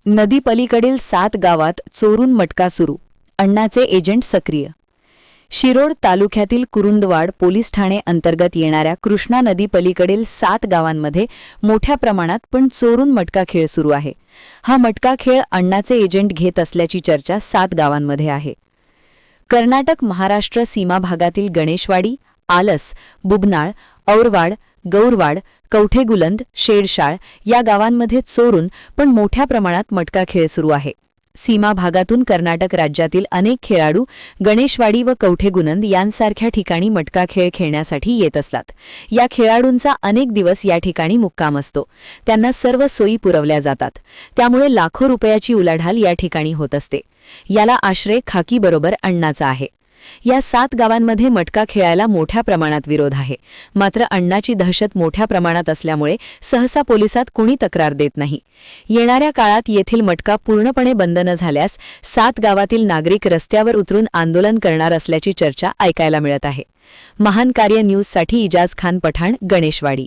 नदीपलीकडील 7 गावात चोरून मटका सुरू, अण्णाचे एजंट सक्रिय. शिरोड तालुक्यातील कुरुंदवाड पोलीस ठाणे अंतर्गत येणाऱ्या कृष्णा नदीपलीकडील 7 गावांमध्ये मोठ्या प्रमाणात पण चोरून मटका खेळ सुरू आहे. हा मटका खेळ अण्णाचे एजंट घेत असल्याची चर्चा 7 गावांमध्ये आहे. कर्नाटक महाराष्ट्र सीमा भागातील गणेशवाडी, आलस, बुबनाळ, औरवाड, गौरवाड, कवठेगुलंद, शेडशाळ या गावांमध्ये चोरून पण मोठ्या प्रमाणात मटका खेळ सुरू आहे. सीमा भागातून कर्नाटक राज्यातील अनेक खेळाडू गणेशवाडी व कवठेगुलंद यांसारख्या ठिकाणी मटका खेळ खेळण्यासाठी येत असतात. या खेळाडूंचा अनेक दिवस या ठिकाणी मुक्काम असतो. त्यांना सर्व सोयी पुरवल्या जातात. त्यामुळे लाखो रुपयाची उलाढाल या ठिकाणी होत असते. याला आश्रय खाकीबरोबर अण्णाचा आहे. या 7 गावांमध्ये मटका खेळायला मोठ्या प्रमाणात विरोध आहे. मात्र अण्णाची दहशत मोठ्या प्रमाणात असल्यामुळे सहसा पोलिसात कोणी तक्रार देत नाही. येणाऱ्या काळात येथील मटका पूर्णपणे बंद न झाल्यास 7 गावातील नागरिक रस्त्यावर उतरून आंदोलन करणार असल्याची चर्चा ऐकायला मिळत आहे. महान कार्य न्यूजसाठी इजाज खान पठाण, गणेशवाडी.